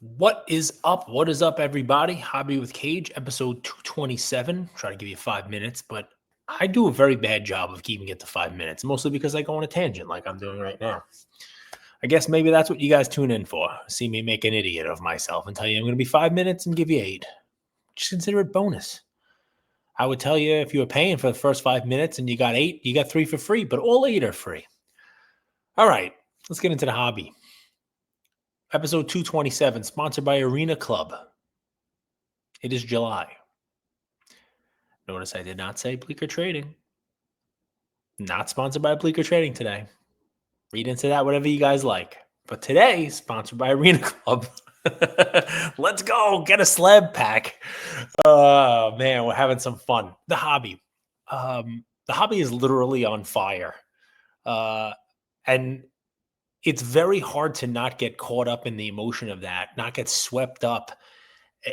What is up? What is up, everybody? Hobby with Cage, episode 227. Try to give you 5 minutes, but I do a very bad job of keeping it to 5 minutes, mostly because I go on a tangent like I'm doing right now. I guess maybe that's what you guys tune in for. See me make an idiot of myself and tell you I'm going to be 5 minutes and give you 8. Just consider it bonus. I would tell you if you were paying for the first 5 minutes and you got 8, you got 3 for free, but all 8 are free. All right, let's get into the hobby. Episode 227, sponsored by Arena Club. It is July. Notice I did not say Bleecker Trading. Not sponsored by Bleecker Trading today. Read into that whatever you guys like. But today, sponsored by Arena Club. Let's go. Get a slab pack. Oh, man, we're having some fun. The hobby. The hobby is literally on fire. And it's very hard to not get caught up in the emotion of that, not get swept up,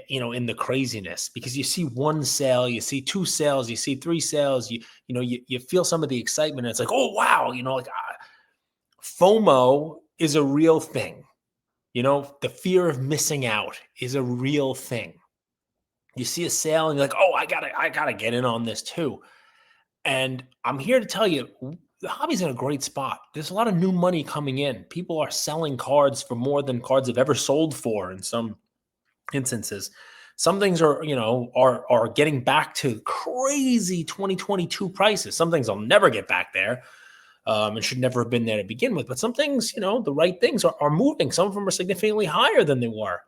in the craziness, because you see one sale, you see 2 sales, you see 3 sales, you feel some of the excitement. And it's like, oh, wow. FOMO is a real thing. The fear of missing out is a real thing. You see a sale and you're like, oh, I gotta get in on this too. And I'm here to tell you, the hobby's in a great spot. There's a lot of new money coming in. People are selling cards for more than cards have ever sold for in some instances. Some things are getting back to crazy 2022 prices. Some things will never get back there. And should never have been there to begin with. But some things, the right things are moving. Some of them are significantly higher than they were.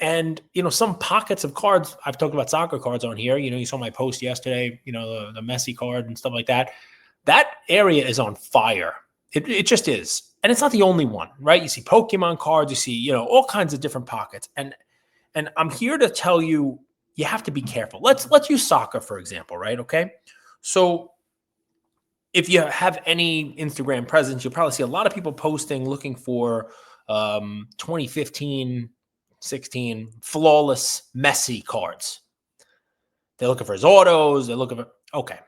And some pockets of cards, I've talked about soccer cards on here. You saw my post yesterday, the Messi card and stuff like that. That area is on fire. It just is. And it's not the only one, right? You see Pokemon cards, you see, all kinds of different pockets. And I'm here to tell you, you have to be careful. Let's use soccer, for example, right? Okay. So if you have any Instagram presence, you'll probably see a lot of people posting looking for 2015 16 flawless Messi cards. They're looking for his autos. They're looking for, okay.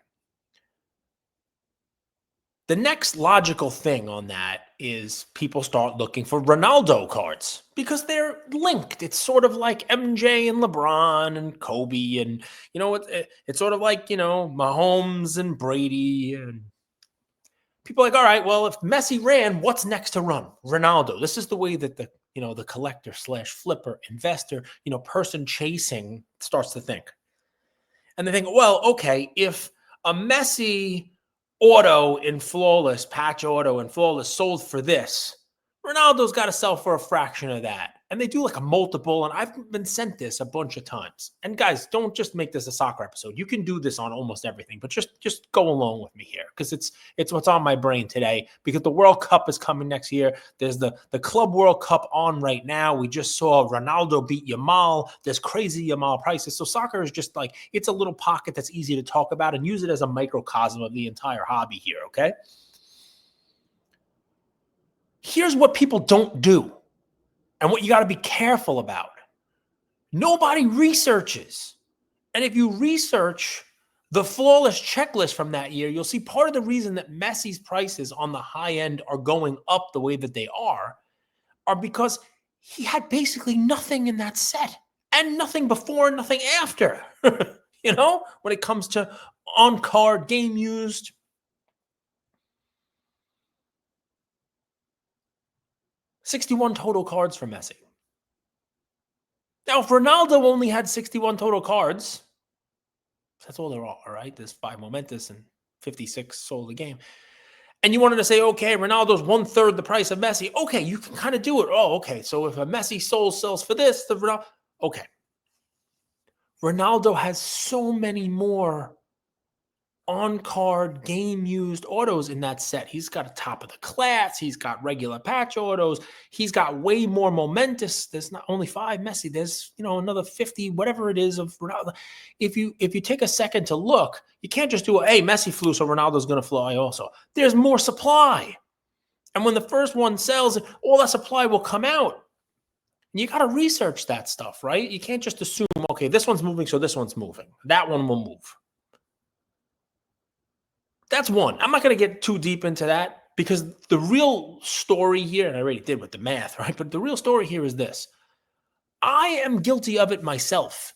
The next logical thing on that is people start looking for Ronaldo cards because they're linked. It's sort of like MJ and LeBron and Kobe. And, it's sort of like, Mahomes and Brady. And people are like, all right, well, if Messi ran, what's next to run? Ronaldo. This is the way that the collector / flipper, investor, person chasing starts to think. And they think, well, okay, if a Messi auto in flawless, patch auto in flawless sold for this, Ronaldo's got to sell for a fraction of that. And they do like a multiple, and I've been sent this a bunch of times. And guys, don't just make this a soccer episode. You can do this on almost everything, but just go along with me here because it's what's on my brain today, because the World Cup is coming next year. There's the Club World Cup on right now. We just saw Ronaldo beat Yamal. There's crazy Yamal prices. So soccer is just like, it's a little pocket that's easy to talk about and use it as a microcosm of the entire hobby here, okay? Here's what people don't do and what you got to be careful about. Nobody researches. And if you research the flawless checklist from that year, you'll see part of the reason that Messi's prices on the high end are going up the way that they are because he had basically nothing in that set and nothing before, nothing after, when it comes to on-card game used. $61 total cards for Messi. Now, if Ronaldo only had 61 total cards, that's all there are, right? There's 5 momentous and 56 sold a game. And you wanted to say, okay, Ronaldo's 1/3 the price of Messi. Okay, you can kind of do it. Oh, okay. So if a Messi sells for this, the Ronaldo. Okay. Ronaldo has so many more on-card game-used autos in that set. He's got a top of the class. He's got regular patch autos. He's got way more momentous. There's not only 5 Messi. There's, another 50, whatever it is of Ronaldo. If you take a second to look, you can't just do, hey, Messi flew, so Ronaldo's going to fly also. There's more supply. And when the first one sells, all that supply will come out. You got to research that stuff, right? You can't just assume, okay, this one's moving, so this one's moving. That one will move. That's one. I'm not going to get too deep into that. Because the real story here, and I already did with the math, right? But the real story here is this. I am guilty of it myself.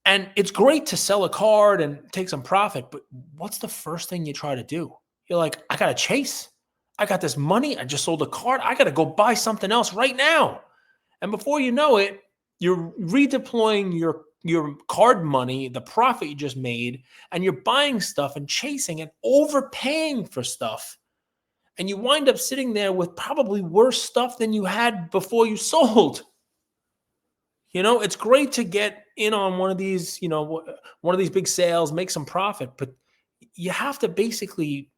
And it's great to sell a card and take some profit, but what's the first thing you try to do? You're like, I got to chase. I got this money. I just sold a card. I got to go buy something else right now. And before you know it, you're redeploying your card money, the profit you just made, and you're buying stuff and chasing and overpaying for stuff. And you wind up sitting there with probably worse stuff than you had before you sold. It's great to get in on one of these, one of these big sales, make some profit, but you have to basically,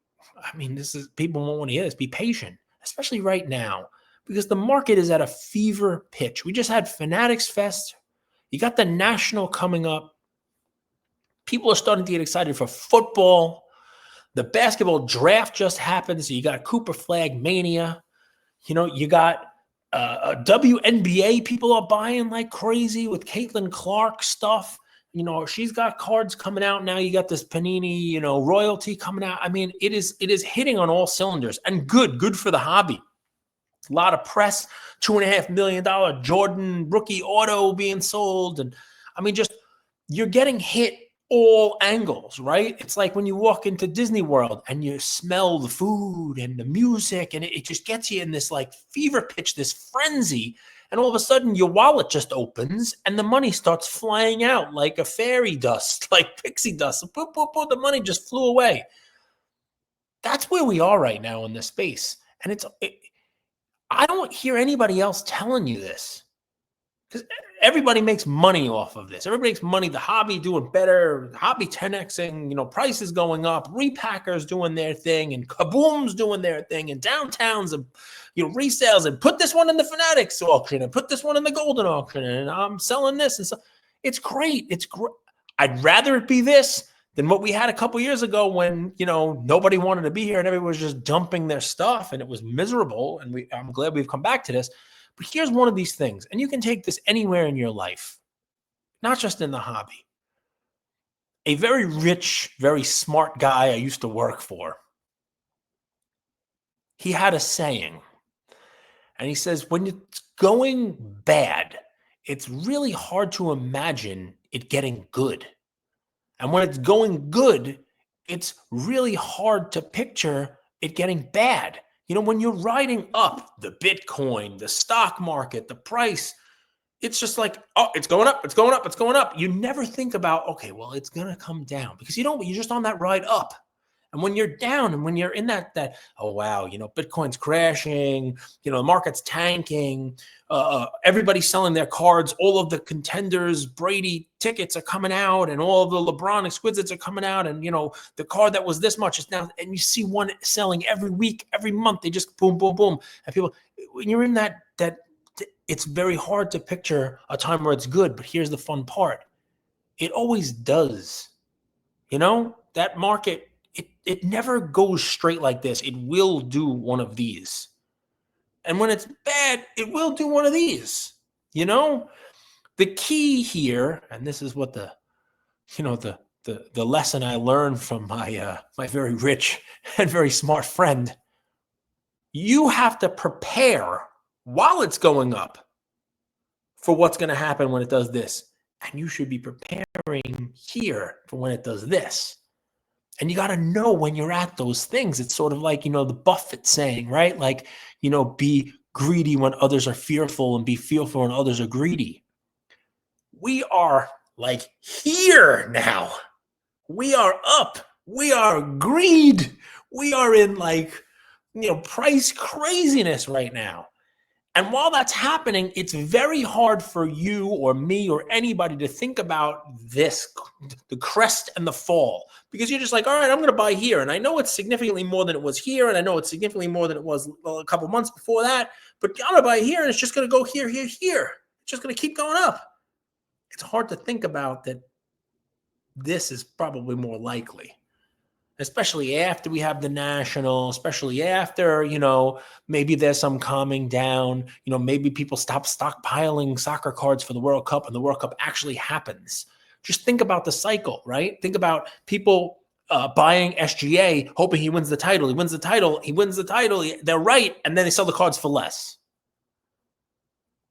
this is, people won't want to hear this, be patient, especially right now, because the market is at a fever pitch. We just had Fanatics Fest. You got the National coming up. People are starting to get excited for football. The basketball draft just happened, so you got Cooper Flag Mania. You got WNBA, people are buying like crazy with Caitlin Clark stuff. She's got cards coming out now. You got this Panini, royalty coming out. It is hitting on all cylinders, and good for the hobby. A lot of press, $2.5 million Jordan rookie auto being sold. And just you're getting hit all angles, right? It's like when you walk into Disney World and you smell the food and the music, and it just gets you in this like fever pitch, this frenzy. And all of a sudden your wallet just opens and the money starts flying out like a fairy dust, like pixie dust. Boop, boop, boop, the money just flew away. That's where we are right now in this space. And I don't hear anybody else telling you this, because everybody makes money off of this. Everybody makes money. The hobby doing better, hobby 10xing, prices going up, repackers doing their thing, and Kaboom's doing their thing, and downtowns and resales, and put this one in the Fanatics auction and put this one in the Golden auction, and I'm selling this. And so it's great. It's great. I'd rather it be this than what we had a couple years ago when, nobody wanted to be here and everyone was just dumping their stuff and it was miserable. And I'm glad we've come back to this. But here's one of these things, and you can take this anywhere in your life, not just in the hobby. A very rich, very smart guy I used to work for, he had a saying, and he says, when it's going bad, it's really hard to imagine it getting good. And when it's going good, it's really hard to picture it getting bad. When you're riding up the Bitcoin, the stock market, the price, it's just like, oh, it's going up, it's going up, it's going up. You never think about, okay, well, it's going to come down, because you're just on that ride up. And when you're down and when you're in that, oh, wow, Bitcoin's crashing, the market's tanking, everybody's selling their cards, all of the contenders, Brady tickets are coming out, and all of the LeBron exquisites are coming out, and, the card that was this much is now, and you see one selling every week, every month, they just boom, boom, boom. And people, when you're in that, it's very hard to picture a time where it's good, but here's the fun part. It always does. That market, it never goes straight like this. It will do one of these. And when it's bad, it will do one of these. The key here, and this is what the lesson I learned from my my very rich and very smart friend. You have to prepare while it's going up for what's going to happen when it does this. And you should be preparing here for when it does this. And you got to know when you're at those things. It's sort of like, the Buffett saying, right? Like, be greedy when others are fearful and be fearful when others are greedy. We are like here now. We are up. We are greed. We are in like, price craziness right now. And while that's happening, it's very hard for you or me or anybody to think about this, the crest and the fall, because you're just like, all right, I'm going to buy here. And I know it's significantly more than it was here. And I know it's significantly more than it was a couple months before that, but I'm going to buy here and it's just going to go here, here, here. It's just going to keep going up. It's hard to think about that this is probably more likely. Especially after we have the National, especially after, maybe there's some calming down, maybe people stop stockpiling soccer cards for the World Cup and the World Cup actually happens. Just think about the cycle, right? Think about people buying SGA, hoping he wins the title. He wins the title. He wins the title. They're right. And then they sell the cards for less.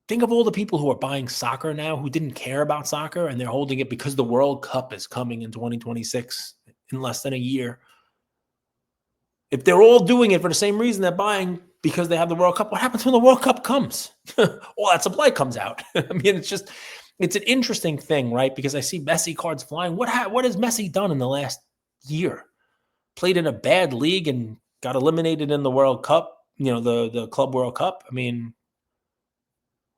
Think of all the people who are buying soccer now who didn't care about soccer and they're holding it because the World Cup is coming in 2026 in less than a year. If they're all doing it for the same reason they're buying because they have the World Cup, what happens when the World Cup comes? All that supply comes out. I mean, it's an interesting thing, right? Because I see Messi cards flying. What has Messi done in the last year? Played in a bad league and got eliminated in the World Cup, the Club World Cup. I mean,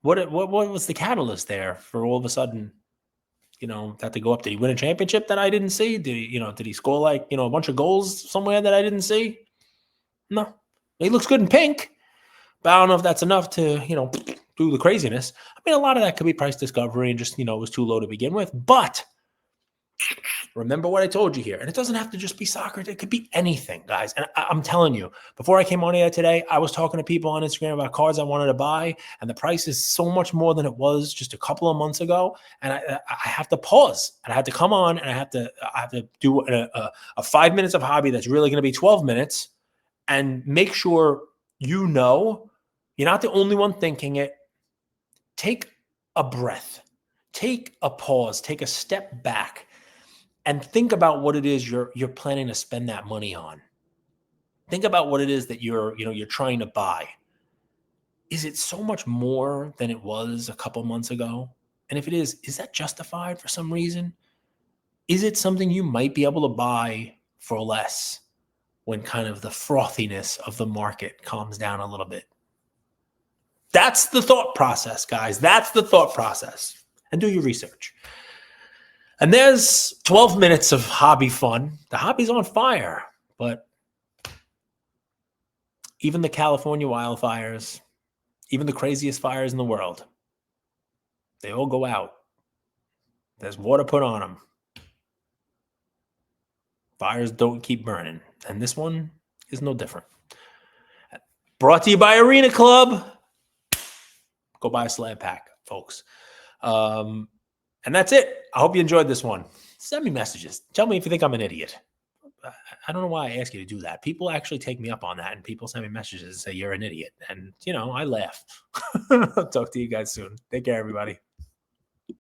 what was the catalyst there for all of a sudden, that to go up? Did he win a championship that I didn't see? Did he score like, a bunch of goals somewhere that I didn't see? No. He looks good in pink, but I don't know if that's enough to, do the craziness. I mean, a lot of that could be price discovery and just, it was too low to begin with. But remember what I told you here. And it doesn't have to just be soccer. It could be anything, guys. And I'm telling you, before I came on here today, I was talking to people on Instagram about cards I wanted to buy. And the price is so much more than it was just a couple of months ago. And I have to pause. And I have to come on and I have to do a 5 minutes of hobby that's really going to be 12 minutes and make sure you're not the only one thinking it. Take a breath. Take a pause. Take a step back. And think about what it is you're planning to spend that money on. Think about what it is that you're trying to buy. Is it so much more than it was a couple months ago? And if it is that justified for some reason? Is it something you might be able to buy for less when kind of the frothiness of the market calms down a little bit? That's the thought process, guys. That's the thought process. And do your research. And there's 12 minutes of hobby fun. The hobby's on fire, but even the California wildfires, even the craziest fires in the world, they all go out. There's water put on them. Fires don't keep burning. And this one is no different. Brought to you by Arena Club. Go buy a slab pack, folks. And that's it. I hope you enjoyed this one. Send me messages. Tell me if you think I'm an idiot. I don't know why I ask you to do that. People actually take me up on that, and people send me messages and say you're an idiot. And, I laugh. I'll talk to you guys soon. Take care, everybody.